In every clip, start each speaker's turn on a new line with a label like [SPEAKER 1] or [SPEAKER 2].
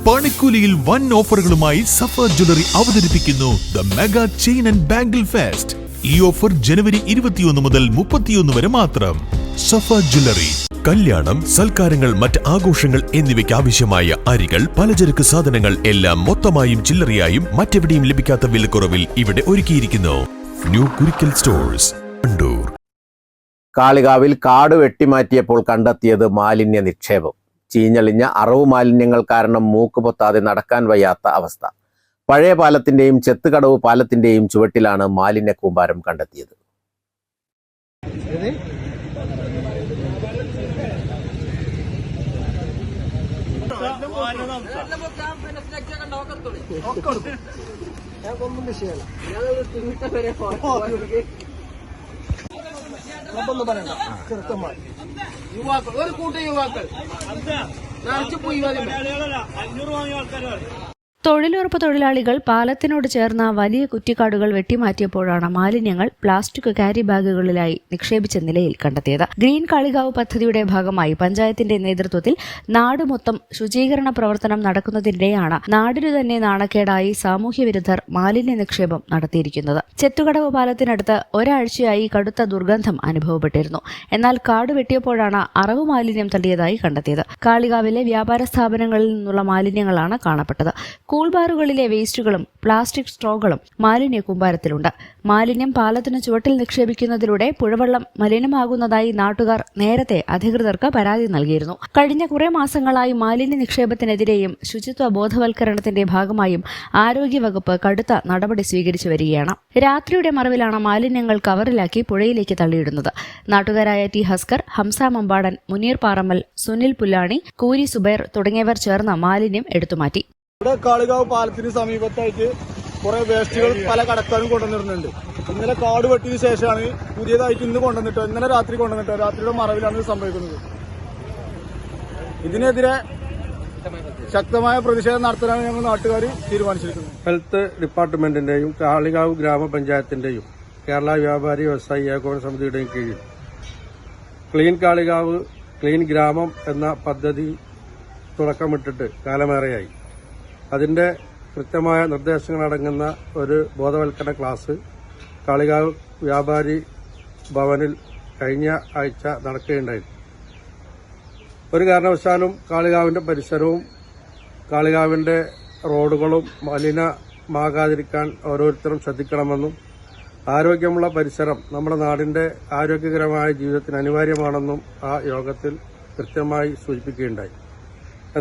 [SPEAKER 1] പണിക്കൂലിയിൽ വൻ ഓഫറുകളുമായി സഫ ജ്വല്ലറി അവതരിപ്പിക്കുന്നു the mega chain and bangle fest. ഈ ഓഫർ ജനുവരി 21 മുതൽ 31 വരെ മാത്രം. സഫ ജ്വല്ലറി. കല്യാണം, സൽക്കാരങ്ങൾ, മറ്റ് ആഘോഷങ്ങൾ എന്നിവയ്ക്ക് ആവശ്യമായ അരികൾ, പലചരക്ക് സാധനങ്ങൾ എല്ലാം മൊത്തമായും ചില്ലറയായും മറ്റെവിടെയും ലഭിക്കാത്ത വിലക്കുറവിൽ ഇവിടെ ഒരുക്കിയിരിക്കുന്നു. New Kurikkal stores, Kannur.
[SPEAKER 2] കാളികാവിൽ കാട് വെട്ടിമാറ്റിയപ്പോൾ കണ്ടെത്തിയത് മാലിന്യ നിക്ഷേപം. ചീഞ്ഞളിഞ്ഞ അറവു മാലിന്യങ്ങൾ കാരണം മൂക്ക് പൊത്താതെ നടക്കാൻ വയ്യാത്ത അവസ്ഥ. പഴയ പാലത്തിന്റെയും ചെത്തുകടവ് പാലത്തിന്റെയും ചുവട്ടിലാണ് മാലിന്യ കൂമ്പാരം കണ്ടെത്തിയത്.
[SPEAKER 3] ഒരു കൂട്ടം യുവാക്കൾ
[SPEAKER 4] തൊഴിലുറപ്പ് തൊഴിലാളികൾ പാലത്തിനോട് ചേർന്ന വലിയ കുറ്റിക്കാടുകൾ വെട്ടിമാറ്റിയപ്പോഴാണ് മാലിന്യങ്ങൾ പ്ലാസ്റ്റിക് ക്യാരി ബാഗുകളിലായി നിക്ഷേപിച്ച നിലയിൽ കണ്ടെത്തിയത്. ഗ്രീൻ കാളികാവ് പദ്ധതിയുടെ ഭാഗമായി പഞ്ചായത്തിന്റെ നേതൃത്വത്തിൽ നാടുമൊത്തം ശുചീകരണ പ്രവർത്തനം നടക്കുന്നതിനിടെയാണ് നാടിനു തന്നെ നാണക്കേടായി സാമൂഹ്യവിരുദ്ധർ മാലിന്യ നിക്ഷേപം നടത്തിയിരിക്കുന്നത്. ചെത്തുകടവ് പാലത്തിനടുത്ത് ഒരാഴ്ചയായി കടുത്ത ദുർഗന്ധം അനുഭവപ്പെട്ടിരുന്നു. എന്നാൽ കാട് വെട്ടിയപ്പോഴാണ് അറവു മാലിന്യം തള്ളിയതായി കണ്ടെത്തിയത്. കാളികാവിലെ വ്യാപാര സ്ഥാപനങ്ങളിൽ നിന്നുള്ള മാലിന്യങ്ങളാണ് കാണപ്പെട്ടത്. കൂൾബാറുകളിലെ വേസ്റ്റുകളും പ്ലാസ്റ്റിക് സ്ട്രോകളും മാലിന്യ കൂമ്പാരത്തിലുണ്ട്. മാലിന്യം പാലത്തിന് ചുവട്ടിൽ നിക്ഷേപിക്കുന്നതിലൂടെ പുഴവെള്ളം മലിനമാകുന്നതായി നാട്ടുകാർ നേരത്തെ അധികൃതർക്ക് പരാതി നൽകിയിരുന്നു. കഴിഞ്ഞ കുറെ മാസങ്ങളായി മാലിന്യ നിക്ഷേപത്തിനെതിരെയും ശുചിത്വ ബോധവൽക്കരണത്തിന്റെ ഭാഗമായും ആരോഗ്യവകുപ്പ് കടുത്ത നടപടി സ്വീകരിച്ചു വരികയാണ്. രാത്രിയുടെ മറവിലാണ് മാലിന്യങ്ങൾ കവറിലാക്കി പുഴയിലേക്ക് തള്ളിയിടുന്നത്. നാട്ടുകാരായ ടി ഹസ്കർ, ഹംസ മമ്പാടൻ, മുനീർ പാറമ്മൽ, സുനിൽ പുല്ലാണി, കൂരി സുബൈർ തുടങ്ങിയവർ ചേർന്ന് മാലിന്യം എടുത്തുമാറ്റി.
[SPEAKER 5] ഇവിടെ കാളികാവ് പാലത്തിന് സമീപത്തായിട്ട് കുറെ വേസ്റ്റുകൾ പല കടക്കാരും കൊണ്ടുവന്നിരുന്നുണ്ട്. ഇന്നലെ കാട് വെട്ടിയതിനു ശേഷമാണ് പുതിയതായിട്ട് ഇന്ന് കൊണ്ടുവന്നിട്ടോ ഇന്നലെ രാത്രി കൊണ്ടുവന്നിട്ടോ രാത്രിയുടെ മറവിലാണ് ഇത് സംഭവിക്കുന്നത്. ഇതിനെതിരെ ശക്തമായ പ്രതിഷേധം നടത്താനാണ് ഞങ്ങൾ നാട്ടുകാർ തീരുമാനിച്ചിരിക്കുന്നത്.
[SPEAKER 6] ഹെൽത്ത് ഡിപ്പാർട്ട്മെന്റിന്റെയും കാളികാവ് ഗ്രാമപഞ്ചായത്തിന്റെയും കേരള വ്യാപാരി വ്യവസായി ഏകോപന സമിതിയുടെയും കീഴിൽ ക്ലീൻ കാളികാവ് ക്ലീൻ ഗ്രാമം എന്ന പദ്ധതി തുടക്കമിട്ടിട്ട് കാലമേറെയായി. അതിന്റെ കൃത്യമായ നിർദ്ദേശങ്ങളടങ്ങുന്ന ഒരു ബോധവൽക്കരണ ക്ലാസ് കാളികാവ് വ്യാപാരി ഭവനിൽ കഴിഞ്ഞ ആഴ്ച നടക്കുകയുണ്ടായിരുന്നു. ഒരു കാരണവശാലും കാളികാവിന്റെ പരിസരവും കാളികാവിന്റെ റോഡുകളും മലിനമാകാതിരിക്കാൻ ഓരോരുത്തരും ശ്രദ്ധിക്കണമെന്നും ആരോഗ്യമുള്ള പരിസരം നമ്മുടെ നാടിന്റെ ആരോഗ്യകരമായ ജീവിതത്തിന് അനിവാര്യമാണെന്നും ആ യോഗത്തിൽ കൃത്യമായി സൂചിപ്പിക്കുകയുണ്ടായി.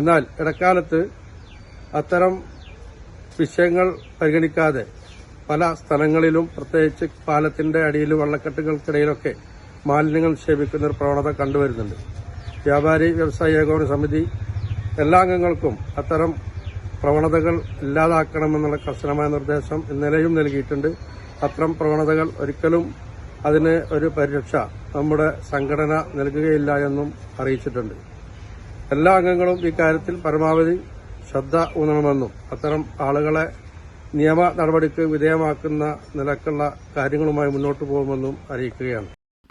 [SPEAKER 6] എന്നാൽ ഇടക്കാലത്ത് അത്തരം വിഷയങ്ങൾ പരിഗണിക്കാതെ പല സ്ഥലങ്ങളിലും പ്രത്യേകിച്ച് പാലത്തിന്റെ അടിയിൽ വെള്ളക്കെട്ടുകൾക്കിടയിലൊക്കെ മാലിന്യങ്ങൾ നിക്ഷേപിക്കുന്ന ഒരു പ്രവണത കണ്ടുവരുന്നുണ്ട്. വ്യാപാരി വ്യവസായി ഏകോപന സമിതി എല്ലാ അംഗങ്ങൾക്കും അത്തരം പ്രവണതകൾ ഇല്ലാതാക്കണമെന്നുള്ള കർശനമായ നിർദ്ദേശം ഇന്നലെയും നൽകിയിട്ടുണ്ട്. അത്തരം പ്രവണതകൾ ഒരിക്കലും അതിന് ഒരു പരിരക്ഷ നമ്മുടെ സംഘടന നൽകുകയില്ല എന്നും അറിയിച്ചിട്ടുണ്ട്. എല്ലാ അംഗങ്ങളും ഇക്കാര്യത്തിൽ പരമാവധി ശ്രദ്ധ ഊന്നണമെന്നും അത്തരം ആളുകളെ നിയമ നടപടിക്ക് വിധേയമാക്കുന്ന നിലക്കുള്ള കാര്യങ്ങളുമായി മുന്നോട്ടു പോകുമെന്നും അറിയിക്കുകയാണ്.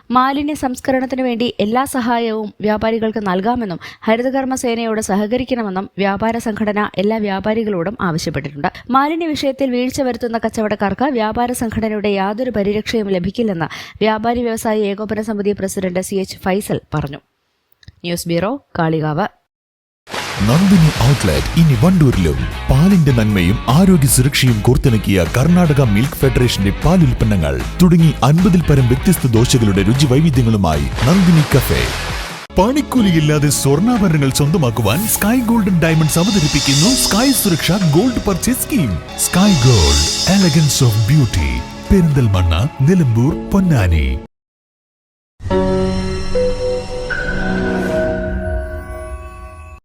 [SPEAKER 4] മാലിന്യ സംസ്കരണത്തിനു വേണ്ടി എല്ലാ സഹായവും വ്യാപാരികൾക്ക് നൽകാമെന്നും ഹരിതകർമ്മസേനയോട് സഹകരിക്കണമെന്നും വ്യാപാര സംഘടന എല്ലാ വ്യാപാരികളോടും ആവശ്യപ്പെട്ടിട്ടുണ്ട്. മാലിന്യ വിഷയത്തിൽ വീഴ്ച വരുത്തുന്ന കച്ചവടക്കാർക്ക് വ്യാപാര സംഘടനയുടെ യാതൊരു പരിരക്ഷയും ലഭിക്കില്ലെന്ന് വ്യാപാരി വ്യവസായി ഏകോപന സമിതി പ്രസിഡന്റ് CH ഫൈസൽ പറഞ്ഞു. News bureau, Kalikavu.
[SPEAKER 1] Nandini outlet ഇനി വണ്ടൂരിലും. പാലിന്റെ നന്മയും ആരോഗ്യ സുരക്ഷയും കോർത്തിണക്കിയ കർണാടക മിൽക്ക് ഫെഡറേഷന്റെ പാലുൽപ്പന്നങ്ങൾ തുടങ്ങി 50-ൽ പരം വ്യത്യസ്ത ദോശകളുടെ രുചി വൈവിധ്യങ്ങളുമായി നന്ദിനി കഫേ. പണിക്കൂലിയില്ലാതെ സ്വർണ്ണാഭരണങ്ങൾ സ്വന്തമാക്കുവാൻ സ്കൈ ഗോൾഡൻ ഡയമണ്ട്സ് അവതരിപ്പിക്കുന്നു സ്കൈ സുരക്ഷ gold purchase scheme. Sky gold, elegance of beauty. Perinthalmanna, Nilambur, Ponnani.